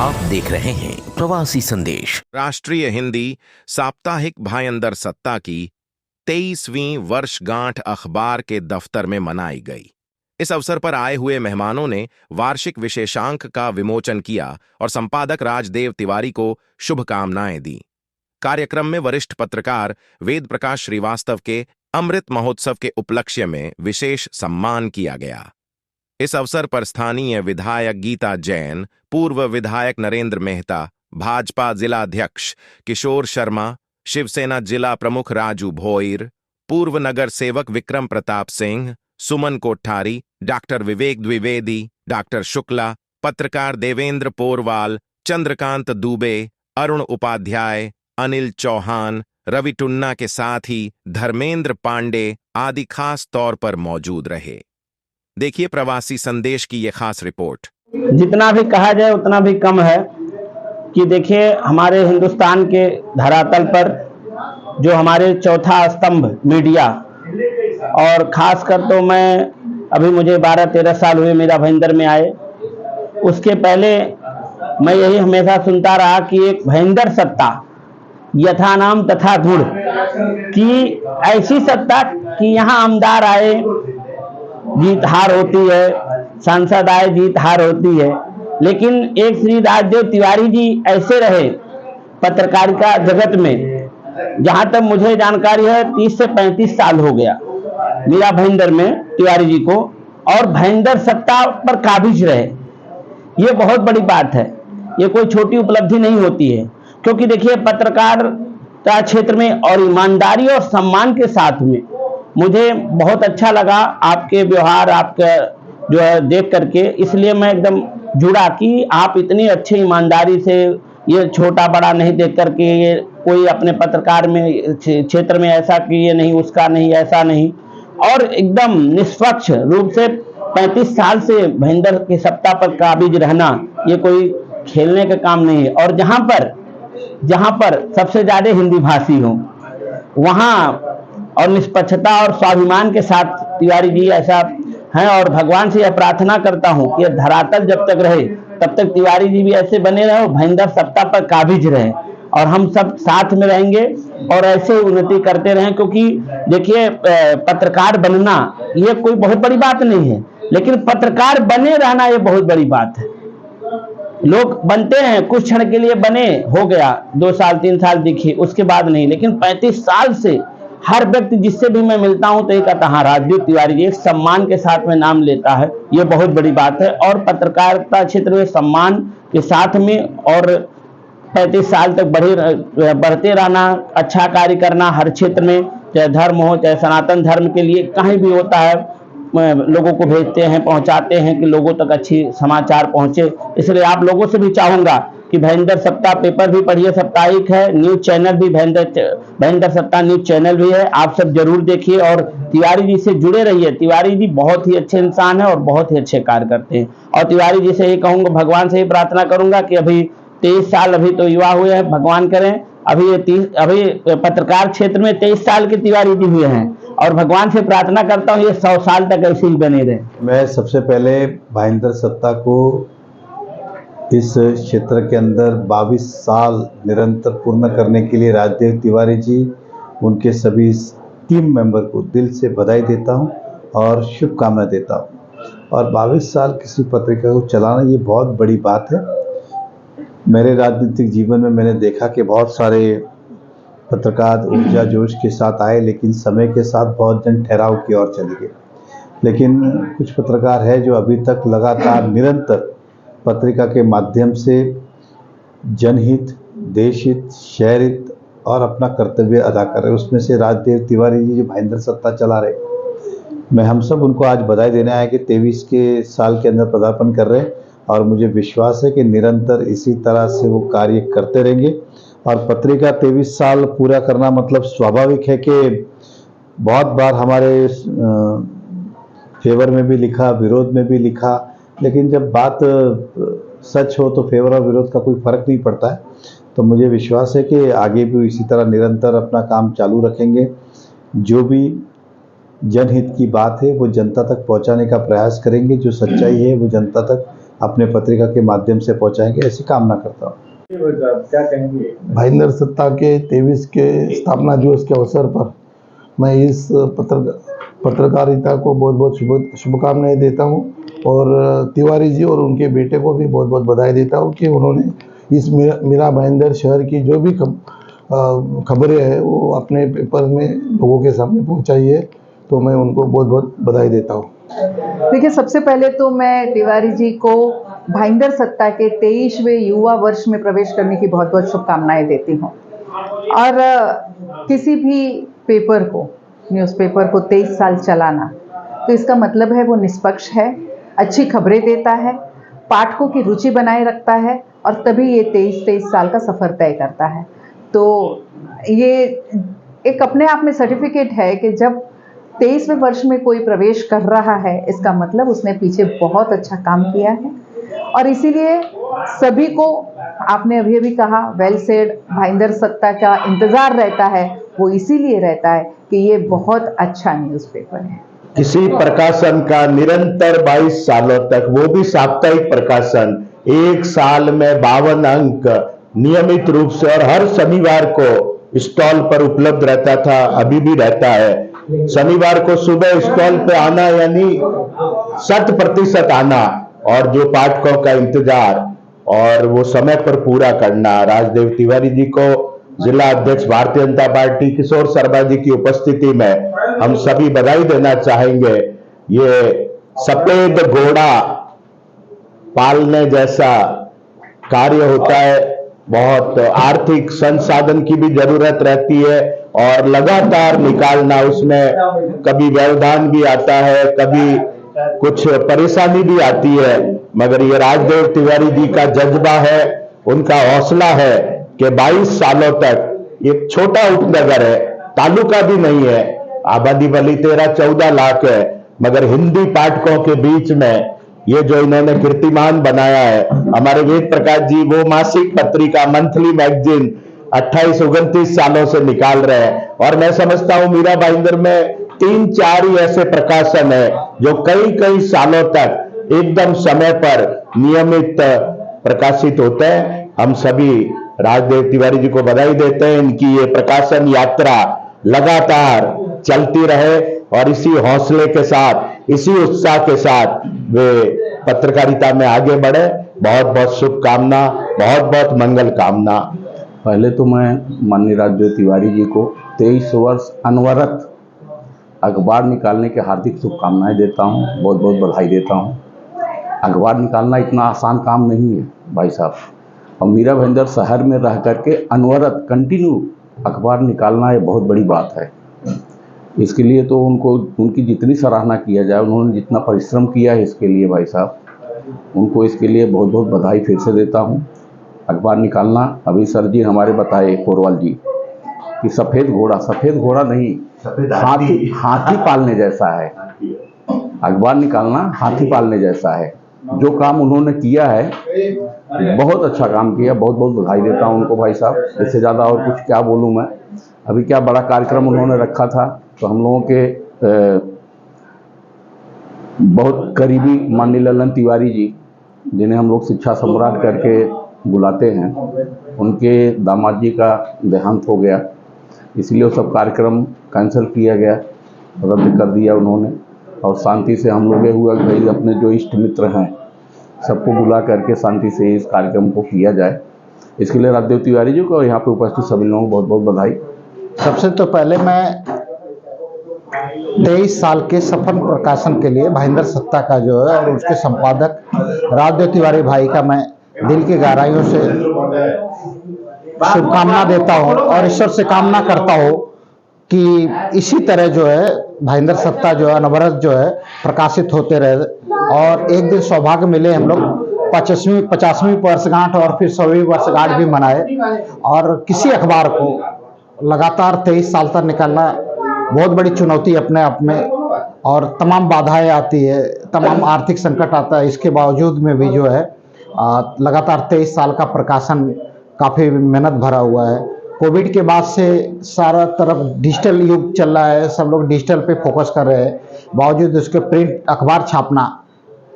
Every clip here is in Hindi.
आप देख रहे हैं प्रवासी संदेश। राष्ट्रीय हिंदी साप्ताहिक भाईंदर सत्ता की 23वीं वर्षगांठ अखबार के दफ्तर में मनाई गई। इस अवसर पर आए हुए मेहमानों ने वार्षिक विशेषांक का विमोचन किया और संपादक राजदेव तिवारी को शुभकामनाएं दी। कार्यक्रम में वरिष्ठ पत्रकार वेद प्रकाश श्रीवास्तव के अमृत महोत्सव के उपलक्ष्य में विशेष सम्मान किया गया। इस अवसर पर स्थानीय विधायक गीता जैन, पूर्व विधायक नरेंद्र मेहता, भाजपा जिला अध्यक्ष किशोर शर्मा, शिवसेना जिला प्रमुख राजू भोईर, पूर्व नगर सेवक विक्रम प्रताप सिंह, सुमन कोठारी, डॉक्टर विवेक द्विवेदी, डॉक्टर शुक्ला, पत्रकार देवेंद्र पोरवाल, चंद्रकांत दुबे, अरुण उपाध्याय, अनिल चौहान, रवि टुन्ना के साथ ही धर्मेंद्र पांडे आदि खास तौर पर मौजूद रहे। देखिए प्रवासी संदेश की यह खास रिपोर्ट। जितना भी कहा जाए उतना भी कम है कि देखिए हमारे हिंदुस्तान के धरातल पर जो हमारे चौथा स्तंभ मीडिया, और खासकर तो अभी मुझे 12-13 साल हुए मेरा भाईंदर में आए। उसके पहले मैं यही हमेशा सुनता रहा कि एक भाईंदर सत्ता यथा नाम तथा धुर, कि ऐसी सत्ता कि यहाँ आमदार आए जीत हार होती है, सांसद आए जीत हार होती है, लेकिन एक श्री राजदेव तिवारी जी ऐसे रहे पत्रकारिता जगत में, जहां तक मुझे जानकारी है 30 से 35 साल हो गया मेरा भाईंदर में तिवारी जी को, और भाईंदर सत्ता पर काबिज रहे। ये बहुत बड़ी बात है, ये कोई छोटी उपलब्धि नहीं होती है, क्योंकि देखिए पत्रकारिता क्षेत्र में और ईमानदारी और सम्मान के साथ में मुझे बहुत अच्छा लगा आपके व्यवहार, आपका जो है देख करके, इसलिए मैं एकदम जुड़ा कि आप इतनी अच्छी ईमानदारी से, ये छोटा बड़ा नहीं देख करके, ये कोई अपने पत्रकार में क्षेत्र में ऐसा कि ये नहीं उसका नहीं ऐसा नहीं, और एकदम निष्पक्ष रूप से 35 साल से भाईंदर की सत्ता पर काबिज रहना ये कोई खेलने का काम नहीं है। और जहां पर सबसे ज्यादा हिंदी भाषी हो वहां और निष्पक्षता और स्वाभिमान के साथ तिवारी जी ऐसा हैं, और भगवान से यह प्रार्थना करता हूं कि धरातल जब तक रहे तब तक तिवारी जी भी ऐसे बने रहे, भाईंदर सत्ता पर काबिज रहे, और हम सब साथ में रहेंगे और ऐसे उन्नति करते रहें। क्योंकि देखिए पत्रकार बनना ये कोई बहुत बड़ी बात नहीं है, लेकिन पत्रकार बने रहना ये बहुत बड़ी बात है। लोग बनते हैं, कुछ क्षण के लिए बने, हो गया 2 साल 3 साल दिखी, उसके बाद नहीं, लेकिन 35 साल से हर व्यक्ति जिससे भी मैं मिलता हूं तो ये कहता हाँ राजदेव तिवारी जी, एक सम्मान के साथ में नाम लेता है, ये बहुत बड़ी बात है। और पत्रकारिता क्षेत्र में सम्मान के साथ में और 35 साल तक बढ़ते रहना, अच्छा कार्य करना हर क्षेत्र में, चाहे धर्म हो चाहे सनातन धर्म के लिए कहीं भी होता है, लोगों को भेजते हैं, पहुंचाते हैं कि लोगों तक अच्छी समाचार पहुंचे। इसलिए आप लोगों से भी चाहूंगा कि भाईंदर सत्ता पेपर भी पढ़िए, साप्ताहिक है, न्यूज चैनल भी भाईंदर सत्ता न्यूज चैनल भी है, आप सब जरूर देखिए और तिवारी जी से जुड़े रहिए। तिवारी जी बहुत ही अच्छे इंसान है और बहुत ही अच्छे कार्य करते हैं, और तिवारी जी से ये कहूंगा, भगवान से ही प्रार्थना करूंगा कि अभी 23 साल अभी तो युवा हुए हैं, भगवान करें अभी पत्रकार क्षेत्र में 23 साल के तिवारी जी हुए हैं, और भगवान से प्रार्थना करता हूँ ये 100 साल तक ऐसे ही बने रहे। मैं सबसे पहले भाईंदर सत्ता को इस क्षेत्र के अंदर 22 साल निरंतर पूर्ण करने के लिए राजदेव तिवारी जी, उनके सभी टीम मेंबर को दिल से बधाई देता हूं और शुभकामना देता हूं। और 22 साल किसी पत्रिका को चलाना ये बहुत बड़ी बात है। मेरे राजनीतिक जीवन में मैंने देखा कि बहुत सारे पत्रकार ऊर्जा जोश के साथ आए, लेकिन समय के साथ बहुत जन ठहराव की ओर चले गए। लेकिन कुछ पत्रकार है जो अभी तक लगातार निरंतर पत्रिका के माध्यम से जनहित, देशहित, शहरहित और अपना कर्तव्य अदा कर रहे। उसमें से राजदेव तिवारी जी जो भाईंदर सत्ता चला रहे, मैं हम सब उनको आज बधाई देने आए कि 23 के साल के अंदर पदार्पण कर रहे हैं, और मुझे विश्वास है कि निरंतर इसी तरह से वो कार्य करते रहेंगे। और पत्रिका 23 साल पूरा करना मतलब स्वाभाविक है कि बहुत बार हमारे फेवर में भी लिखा, विरोध में भी लिखा, लेकिन जब बात सच हो तो फेवर और विरोध का कोई फर्क नहीं पड़ता है। तो मुझे विश्वास है कि आगे भी इसी तरह निरंतर अपना काम चालू रखेंगे। जो भी जनहित की बात है वो जनता तक पहुंचाने का प्रयास करेंगे, जो सच्चाई है वो जनता तक अपने पत्रिका के माध्यम से पहुंचाएंगे, ऐसी कामना करता हूँ। क्या कहेंगे? भाईंदर सत्ता के 23 के स्थापना दिवस के अवसर पर मैं इस पत्रकारिता को बहुत बहुत शुभकामनाएं देता हूं और तिवारी जी और उनके बेटे को भी बहुत बहुत बधाई देता हूं कि उन्होंने इस मीरा भाईंदर शहर की जो भी खबरें हैं वो अपने पेपर में लोगों के सामने पहुंचाई है, तो मैं उनको बहुत बहुत बधाई देता हूँ। देखिए, सबसे पहले तो मैं तिवारी जी को भाईंदर सत्ता के 23वें युवा वर्ष में प्रवेश करने की बहुत बहुत शुभकामनाएं देती हूँ। और किसी भी पेपर को, न्यूज़पेपर को 23 साल चलाना, तो इसका मतलब है वो निष्पक्ष है, अच्छी खबरें देता है, पाठकों की रुचि बनाए रखता है और तभी ये 23 साल का सफ़र तय करता है। तो ये एक अपने आप में सर्टिफिकेट है कि जब 23वें वर्ष में कोई प्रवेश कर रहा है, इसका मतलब उसने पीछे बहुत अच्छा काम किया है। और इसीलिए सभी को, आपने अभी अभी कहा, वेल सेड, भाईंदर सत्ता का इंतज़ार रहता है। वो इसीलिए रहता है कि ये बहुत अच्छा न्यूज़पेपर है। किसी प्रकाशन का निरंतर 22 सालों तक, वो भी साप्ताहिक प्रकाशन, एक साल में 52 अंक नियमित रूप से और हर शनिवार को स्टॉल पर उपलब्ध रहता था, अभी भी रहता है। शनिवार को सुबह स्टॉल पे आना यानी 100% आना, और जो पाठकों का इंतजार और वो समय पर पूरा करना। राजदेव तिवारी जी को जिला अध्यक्ष भारतीय जनता पार्टी किशोर शर्मा जी की उपस्थिति में हम सभी बधाई देना चाहेंगे। ये सफेद घोड़ा पालने जैसा कार्य होता है, बहुत आर्थिक संसाधन की भी जरूरत रहती है और लगातार निकालना, उसमें कभी व्यवधान भी आता है, कभी कुछ परेशानी भी आती है, मगर ये राजदेव तिवारी जी का जज्बा है, उनका हौसला है कि 22 सालों तक, एक छोटा उपनगर है, तालुका भी नहीं है, आबादी भली 13-14 लाख है, मगर हिंदी पाठकों के बीच में ये जो इन्होंने कीर्तिमान बनाया है। हमारे वेद प्रकाश जी वो मासिक पत्रिका, मंथली मैगजीन 28-29 सालों से निकाल रहे हैं, और मैं समझता हूं मीरा भाईंदर में 3-4 ही ऐसे प्रकाशन है जो कई सालों तक एकदम समय पर नियमित प्रकाशित होते हैं। हम सभी राजदेव तिवारी जी को बधाई देते हैं, इनकी ये प्रकाशन यात्रा लगातार चलती रहे और इसी हौसले के साथ, इसी उत्साह के साथ वे पत्रकारिता में आगे बढ़े। बहुत बहुत शुभकामना, बहुत बहुत मंगल कामना। पहले तो मैं माननीय राजदेव तिवारी जी को 23 वर्ष अनवरत अखबार निकालने के हार्दिक शुभकामनाएं देता हूं, बहुत बहुत बधाई देता हूं। अखबार निकालना इतना आसान काम नहीं है भाई साहब, और मीरा भाईंदर शहर में रह करके अनवरत कंटिन्यू अखबार निकालना ये बहुत बड़ी बात है। इसके लिए तो उनकी जितनी सराहना किया जाए, उन्होंने जितना परिश्रम किया है इसके लिए भाई साहब, उनको इसके लिए बहुत बहुत बधाई फिर से देता हूँ। अखबार निकालना, अभी सर जी हमारे बताए कोरवाल जी कि सफ़ेद घोड़ा नहीं, हाथी पालने जैसा है। अखबार निकालना हाथी पालने जैसा है। जो काम उन्होंने किया है, बहुत अच्छा काम किया, बहुत बहुत बधाई देता हूँ उनको भाई साहब। इससे ज़्यादा और कुछ क्या बोलूँ मैं। अभी क्या बड़ा कार्यक्रम उन्होंने रखा था, तो हम लोगों के बहुत करीबी माननीय ललन तिवारी जी, जिन्हें हम लोग शिक्षा सम्राट करके बुलाते हैं, उनके दामाद जी का देहांत हो गया, इसलिए वो सब कार्यक्रम कैंसिल किया गया, रद्द कर दिया उन्होंने। और शांति से हम लोग ये हुआ कि भाई अपने जो इष्ट मित्र हैं सबको बुला करके शांति से इस कार्यक्रम को किया जाए। इसके लिए राजदेव तिवारी जी को, यहाँ पे उपस्थित सभी लोगों को बहुत बहुत बधाई। सबसे तो पहले मैं 23 साल के सफल प्रकाशन के लिए भाईंदर सत्ता का जो है और उसके संपादक राजदेव तिवारी भाई का मैं दिल की गहराइयों से शुभकामना देता हूँ और ईश्वर से कामना करता हूँ कि इसी तरह जो है भाईंदर सत्ता जो है अनवरत जो है प्रकाशित होते रहे, और एक दिन सौभाग्य मिले हम लोग 50वीं वर्षगांठ और फिर 100वीं वर्षगांठ भी मनाए। और किसी अखबार को लगातार 23 साल तक निकालना बहुत बड़ी चुनौती अपने आप में, और तमाम बाधाएं आती है, तमाम आर्थिक संकट आता है, इसके बावजूद में भी जो है लगातार 23 साल का प्रकाशन काफ़ी मेहनत भरा हुआ है। कोविड के बाद से सारा तरफ डिजिटल युग चल रहा है, सब लोग डिजिटल पे फोकस कर रहे हैं, बावजूद उसके प्रिंट अखबार छापना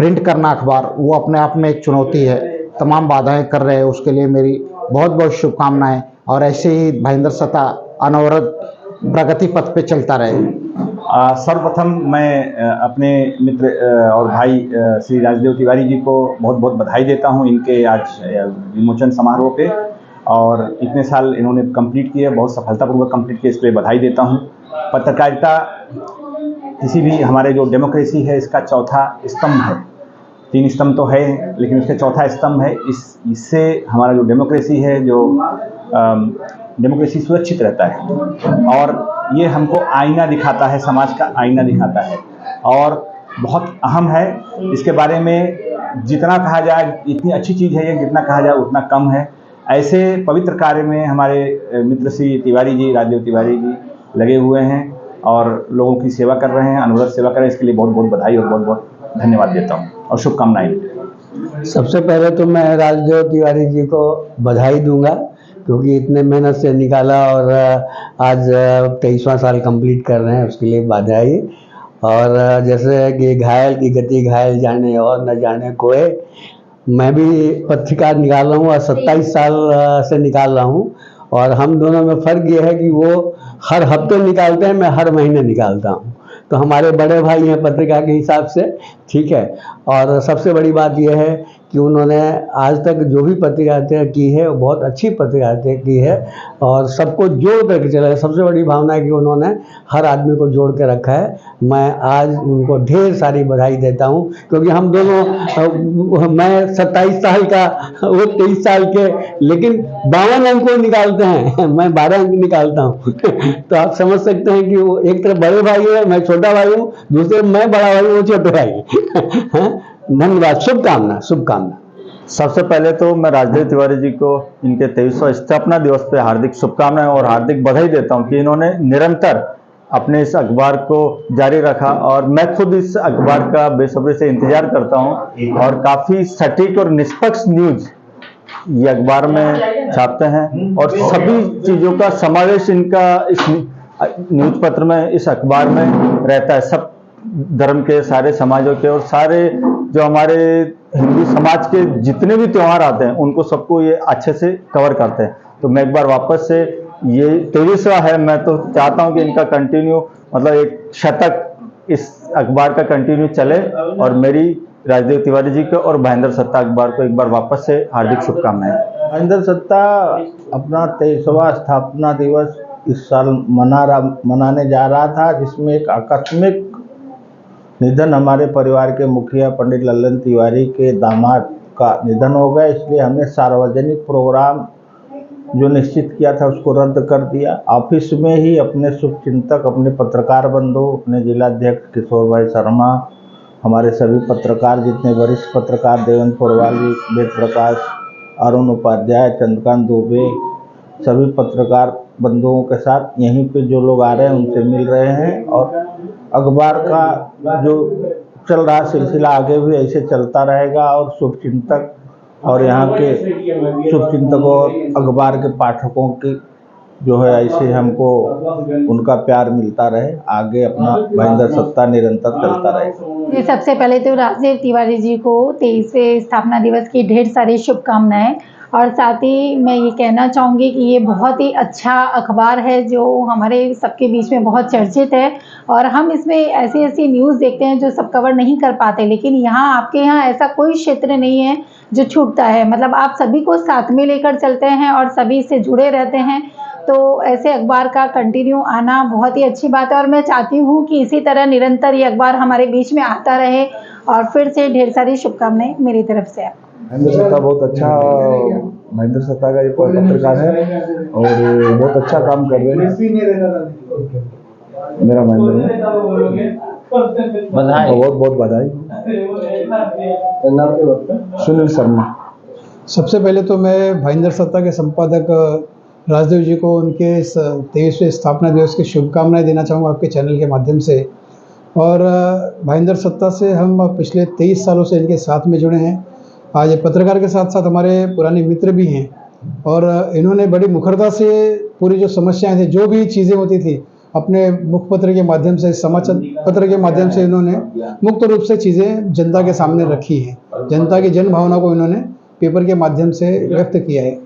प्रिंट करना अखबार, वो अपने आप में एक चुनौती है। तमाम बाधाएं कर रहे हैं, उसके लिए मेरी बहुत बहुत शुभकामनाएं, और ऐसे ही भाईंदर सत्ता अनवरत प्रगति पथ पे चलता रहे। सर्वप्रथम मैं अपने मित्र और भाई श्री राजदेव तिवारी जी को बहुत बहुत बधाई देता हूं इनके आज विमोचन समारोह पे, और इतने साल इन्होंने कंप्लीट किए, बहुत सफलतापूर्वक कंप्लीट किए, इसके लिए बधाई देता हूं। पत्रकारिता किसी भी हमारे जो डेमोक्रेसी है इसका चौथा स्तंभ है। 3 स्तंभ तो है लेकिन उसका चौथा स्तंभ है। इससे हमारा जो डेमोक्रेसी है, जो डेमोक्रेसी सुरक्षित रहता है, और ये हमको आईना दिखाता है, समाज का आईना दिखाता है, और बहुत अहम है। इसके बारे में जितना कहा जाए, इतनी अच्छी चीज़ है ये, जितना कहा जाए उतना कम है। ऐसे पवित्र कार्य में हमारे मित्र श्री तिवारी जी, राजदेव तिवारी जी लगे हुए हैं और लोगों की सेवा कर रहे हैं, अनवरत सेवा कर रहे हैं। इसके लिए बहुत बहुत बधाई और बहुत बहुत धन्यवाद देता हूँ और शुभकामनाएं। सबसे पहले तो मैं राजदेव तिवारी जी को बधाई दूंगा, क्योंकि इतने मेहनत से निकाला और आज 23वां साल कंप्लीट कर रहे हैं, उसके लिए बधाई। और जैसे कि घायल की गति घायल जाने और न जाने कोई, मैं भी पत्रिका निकाल रहा हूँ और 27 साल से निकाल रहा हूँ, और हम दोनों में फ़र्क ये है कि वो हर हफ्ते निकालते हैं, मैं हर महीने निकालता हूँ, तो हमारे बड़े भाई हैं पत्रिका के हिसाब से, ठीक है। और सबसे बड़ी बात यह है कि उन्होंने आज तक जो भी पत्रकारिता की है वो बहुत अच्छी पत्रकारिता की है, और सबको जोड़ करके चला है। सबसे बड़ी भावना है कि उन्होंने हर आदमी को जोड़ के रखा है। मैं आज उनको ढेर सारी बधाई देता हूँ, क्योंकि हम दोनों, मैं 27 साल का, वो 23 साल के, लेकिन 52 अंक निकालते हैं, मैं 12 अंक निकालता हूँ। तो आप समझ सकते हैं कि वो एक तरफ बड़े भाई है, मैं छोटा भाई हूँ, दूसरे मैं बड़ा भाई हूँ, वो छोटे भाई। धन्यवाद, शुभकामना शुभकामना। सबसे पहले तो मैं राजदेव तिवारी जी को इनके 23वां स्थापना दिवस पे हार्दिक शुभकामनाएं और हार्दिक बधाई देता हूं कि इन्होंने निरंतर अपने इस अखबार को जारी रखा, और मैं खुद इस अखबार का बेसब्री से इंतजार करता हूं, और काफ़ी सटीक और निष्पक्ष न्यूज ये अखबार में छापते हैं, और सभी चीज़ों का समावेश इनका इस न्यूज पत्र में, इस अखबार में रहता है। सब धर्म के, सारे समाजों के, और सारे जो हमारे हिंदू समाज के जितने भी त्यौहार आते हैं उनको सबको ये अच्छे से कवर करते हैं। तो मैं एक बार वापस से, ये 23वां है, मैं तो चाहता हूं कि इनका कंटिन्यू, मतलब एक शतक इस अखबार का कंटिन्यू चले, और मेरी राजदेव तिवारी जी को और भाईंदर सत्ता अखबार को एक बार वापस से हार्दिक शुभकामनाएं। भाईंदर सत्ता अपना 23वां स्थापना दिवस इस साल मनाने जा रहा था, जिसमें एक आकस्मिक निधन हमारे परिवार के मुखिया पंडित लल्लन तिवारी के दामाद का निधन हो गया। इसलिए हमने सार्वजनिक प्रोग्राम जो निश्चित किया था उसको रद्द कर दिया। ऑफिस में ही अपने शुभचिंतक, अपने पत्रकार बंधु, अपने जिलाध्यक्ष किशोर भाई शर्मा, हमारे सभी पत्रकार, जितने वरिष्ठ पत्रकार, देवेंद्र पोरवाल जी, वेद प्रकाश, अरुण उपाध्याय, चंद्रकांत दुबे, सभी पत्रकार बंधुओं के साथ यहीं पे जो लोग आ रहे हैं उनसे मिल रहे हैं, और अखबार का जो चल रहा सिलसिला आगे भी ऐसे चलता रहेगा, और शुभचिंतक और यहाँ के शुभचिंतकों और अखबार के पाठकों की जो है ऐसे हमको उनका प्यार मिलता रहे, आगे अपना भाईंदर सत्ता निरंतर चलता रहे। सबसे पहले तो राजदेव तिवारी जी को 23वें स्थापना दिवस की ढेर सारी शुभकामनाएं, और साथ ही मैं ये कहना चाहूँगी कि ये बहुत ही अच्छा अखबार है जो हमारे सबके बीच में बहुत चर्चित है, और हम इसमें ऐसी ऐसी न्यूज़ देखते हैं जो सब कवर नहीं कर पाते, लेकिन यहाँ आपके यहाँ ऐसा कोई क्षेत्र नहीं है जो छूटता है। मतलब आप सभी को साथ में लेकर चलते हैं और सभी से जुड़े रहते हैं, तो ऐसे अखबार का कंटिन्यू आना बहुत ही अच्छी बात है, और मैं चाहती हूँ कि इसी तरह निरंतर ये अखबार हमारे बीच में आता रहे। और फिर से ढेर सारी शुभकामनाएं मेरी तरफ से आपको। भाईंदर सत्ता बहुत अच्छा, भाईंदर सत्ता का एक पत्रकार है और बहुत अच्छा काम कर रहे हैं। मेरा भाईंदर बधाई, बहुत बहुत बधाई। सुनील शर्मा। सबसे पहले तो मैं भाईंदर सत्ता के संपादक राजदेव जी को उनके इस 23वें स्थापना दिवस की शुभकामनाएं देना चाहूँगा आपके चैनल के माध्यम से। और भाईंदर सत्ता से हम पिछले 23 सालों से इनके साथ में जुड़े हैं। आज पत्रकार के साथ साथ हमारे पुराने मित्र भी हैं, और इन्होंने बड़ी मुखरता से पूरी जो समस्याएं थी, जो भी चीज़ें होती थी, अपने मुखपत्र के माध्यम से, समाचार पत्र के माध्यम से इन्होंने मुक्त रूप से चीज़ें जनता के सामने रखी हैं। जनता की जन भावना को इन्होंने पेपर के माध्यम से व्यक्त किया है।